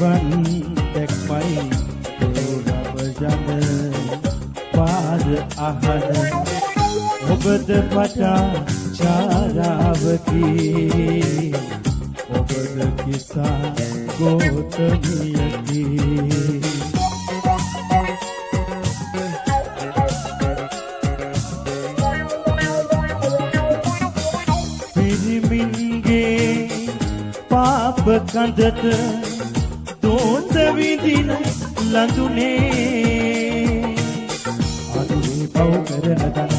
නිවන් දැක්මයි තෝරව යන පාර අහන ඔබද පටා චාරාවකි ඔබද කිසා ගෝතමියකි පාප කඳට දෝන්ද විදින ලඳුනේ අදුනේ පව් කරන දන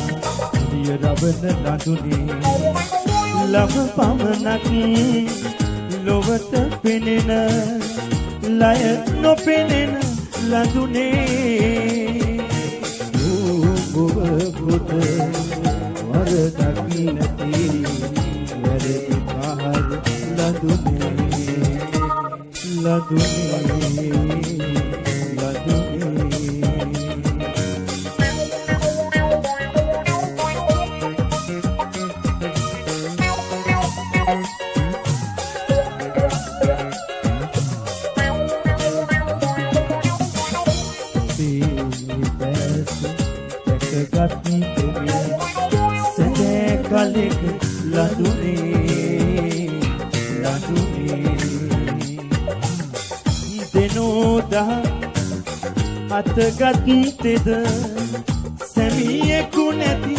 දිය රවන ලඳුනේ ලබ පමනක් ලොවට පෙනෙන ලය නොපෙනෙන ලඳුනේ ඔබ පුත වරදක් නැති වැරදි පහර ලදුනේ අතගත් තෙද සැමියෙකු නැති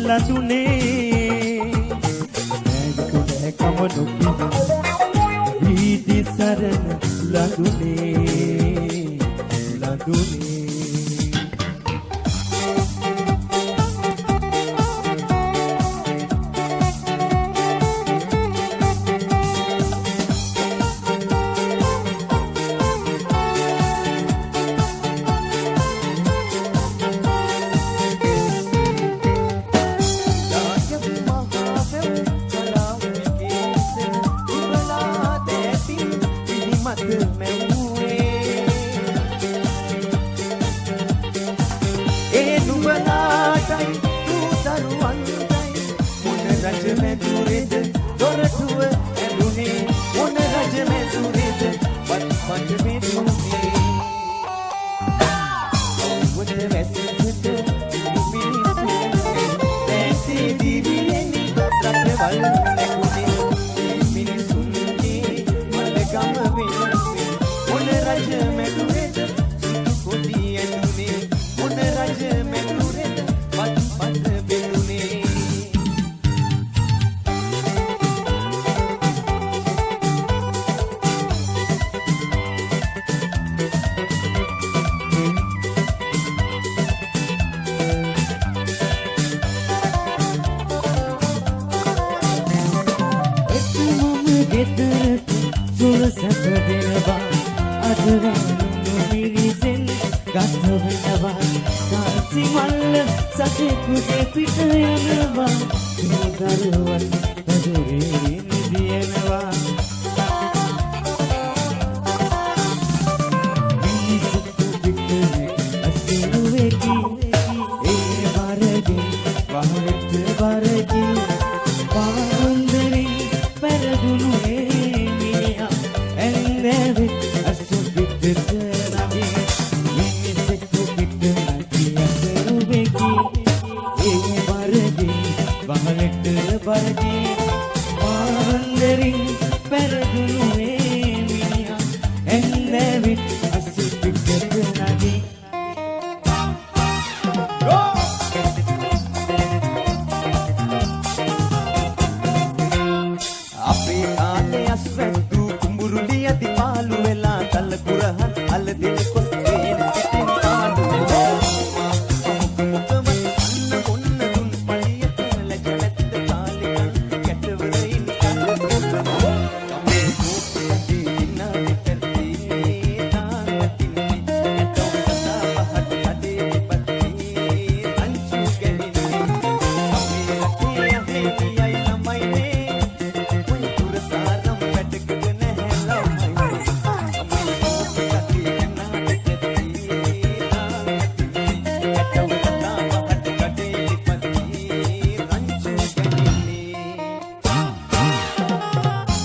ලඳුනේ නැගුණ කමනොකි වීදි සරණ ලඳුනේ ලඳුනේ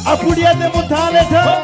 Apulia de Montaleta.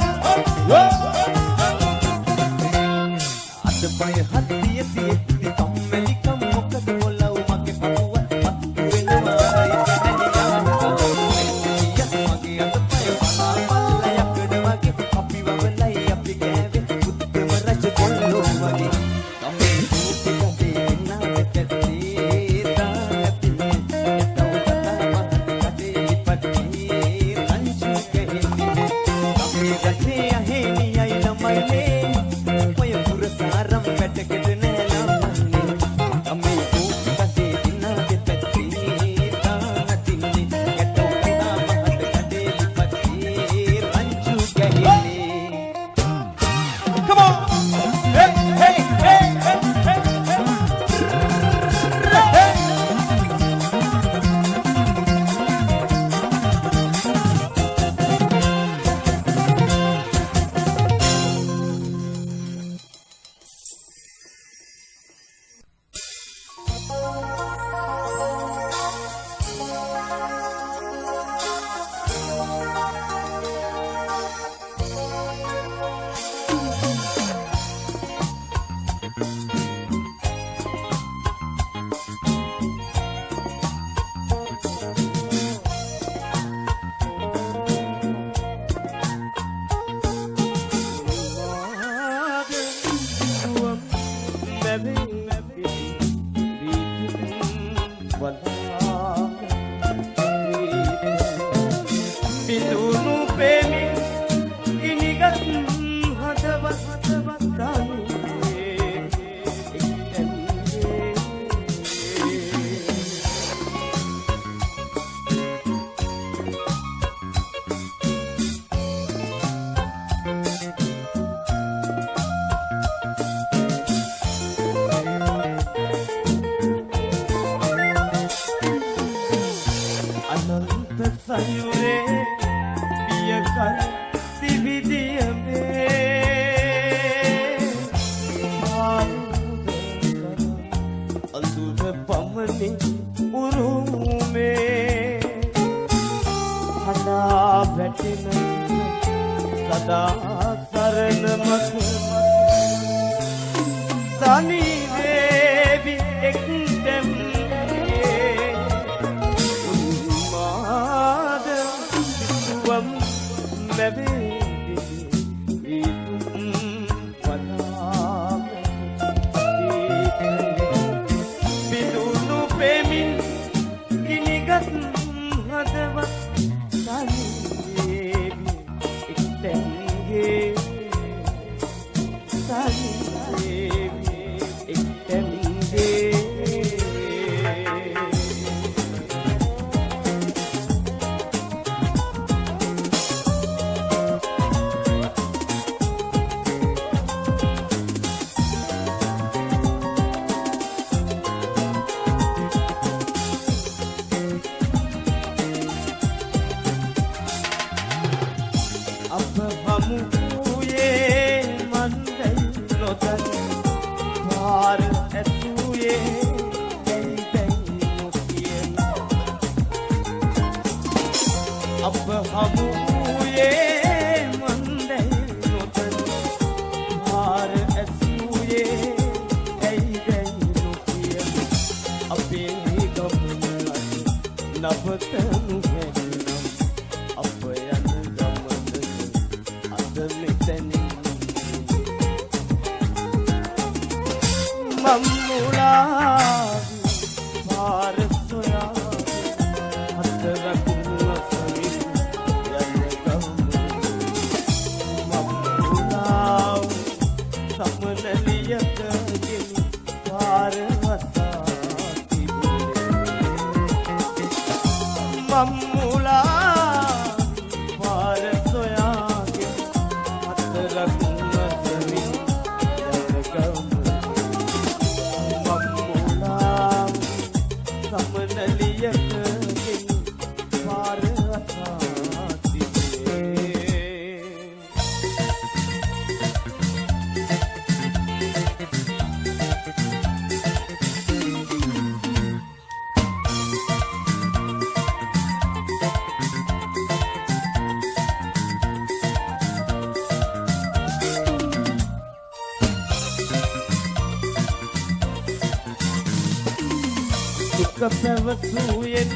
දුක පැවසුයෙන්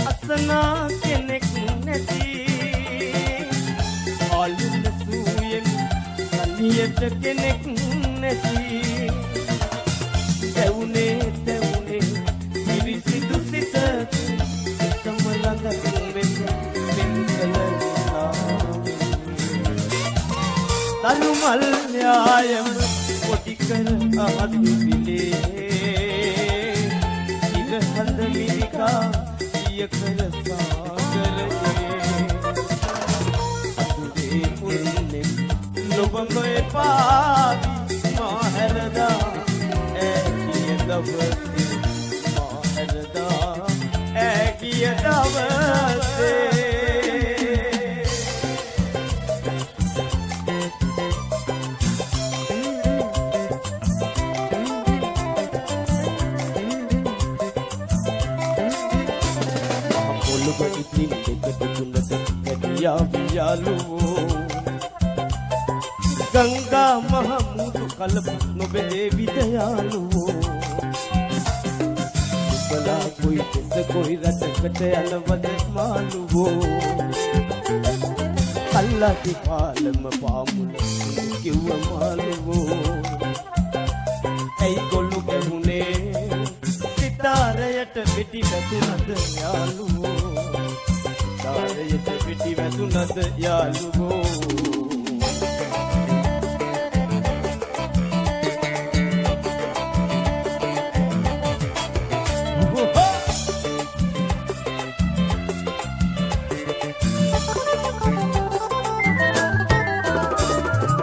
අසනා කෙනෙක් නැති ආලුන සුයෙන් කලියට කෙනෙක් නැති තැවුනේ පිරිසිදු සිත එකම ළඟ වෙන්න තරු මල් යායම කොටි කර අහසු පිලේ ඉර හඳ මිරිකා සිය කර සාගරයේ අතුරේ උන්නේ ලොබම එපාවි මා හැරදා ඇකිය දවසේ මා හැරදා ඇකිය දවසේ ඉතින් දෙකට තුනට කැටියා වියාලුවෝ ගංගා මහ මුතු කලප නොබෙදේ විදයාලුවෝ උබලා කොයි දෙස කොයි රටකට යනවද මාළුවෝ කල්ලාගේ පාලම පාමුල කිව්ව මාළුවෝ ඇයි ගොල්ලු ගැහුනේ සිතාරයට පිටි වැදුනද යාළුවෝ තාරයට පිටි වැදුනද යාළුවෝ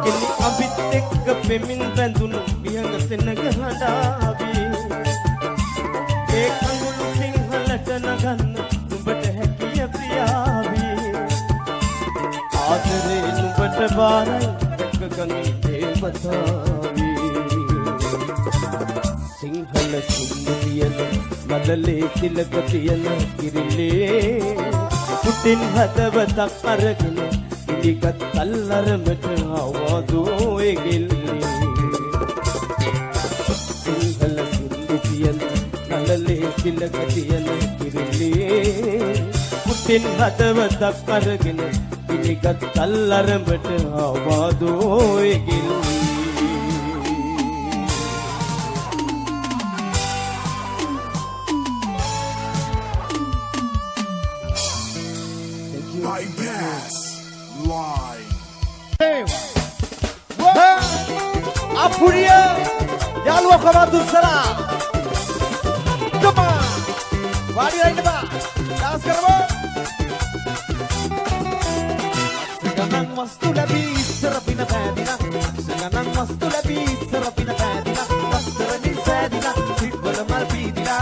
එලි අබිත් එක්ක පෙමින් බැඳුණු විහඟ සෙනග හඬාවි ඒ කඳුළු සිංහලට නගන්න නුඹට හැකිය ප්‍රියාවි ආදරේ නුඹට බාරයි එක්කගනි දේවතාවි සිංහල සුන්දරියන මඩලේ තිලක තියන කිරිලේ පුටින් හදවතක් අරගෙන ඉදිකත් කල්ලරමට ආවදෝ එගිල්ලේ සිංහල සුන්දරියන මඩලේ තිලක තියන කිරිලේ පුටින් හදවතක් අරගෙන ඉදිකත් කල්ලරමට ආවදෝ එගිල්ලේ Bypass line. Apuria Yaluwa Kamadu Sara. Come on. Wadi right ba. Dance karbo. Seganang mastu labi serapina padina. Seganang mastu labi serapina padina. Masterani sadina sibala malpidina.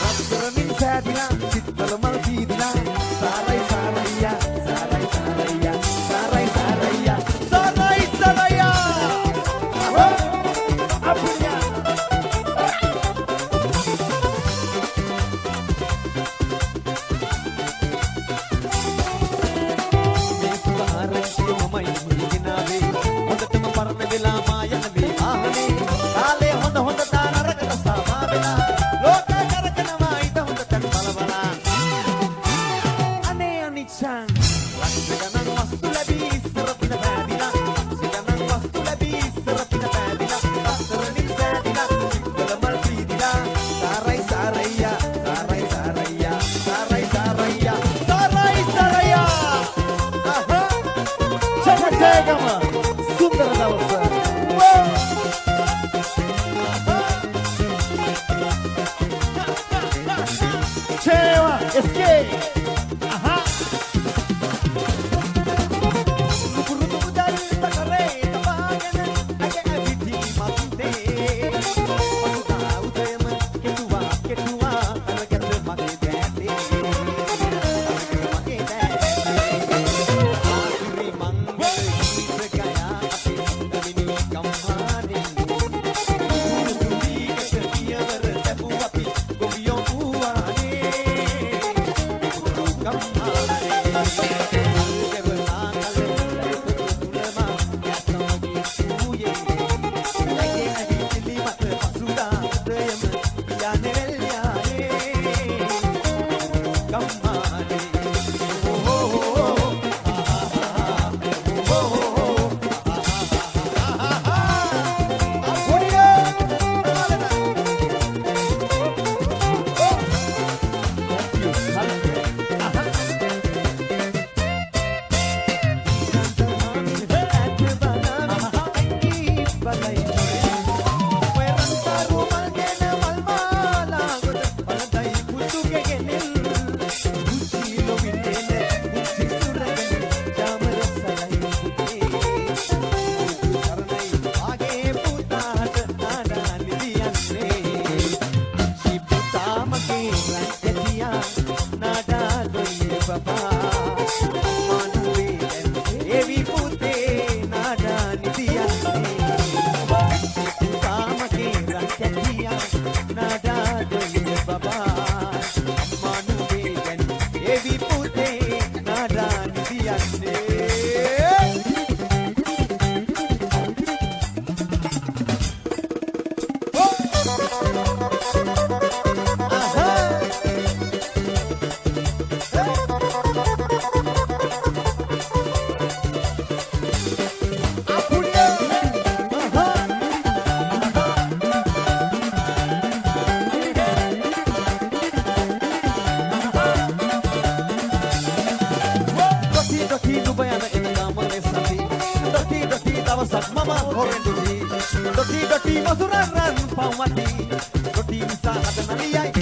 Masterani sadina sibala malpidina. Sarai saraya, sarai saraya, sarai saraya, sarai saraya. Apunya. Sundara Dawasa. බලයි ඔය රන්තරු මල්ගෙන මල්මාලා ගොඩ පළදයි පුතුගේ ගෙනෙල් උචිලෝ විඳින්නේ උචි සුරගෙන ජාමරසලයි පුතේ කරණයි ආගේ පුතාට නාඩා නිදියන්නේ උචි පුතා මගේ රැඳියා නාඩා දොයි බබා Doti masuran pawati doti bisa ada naliai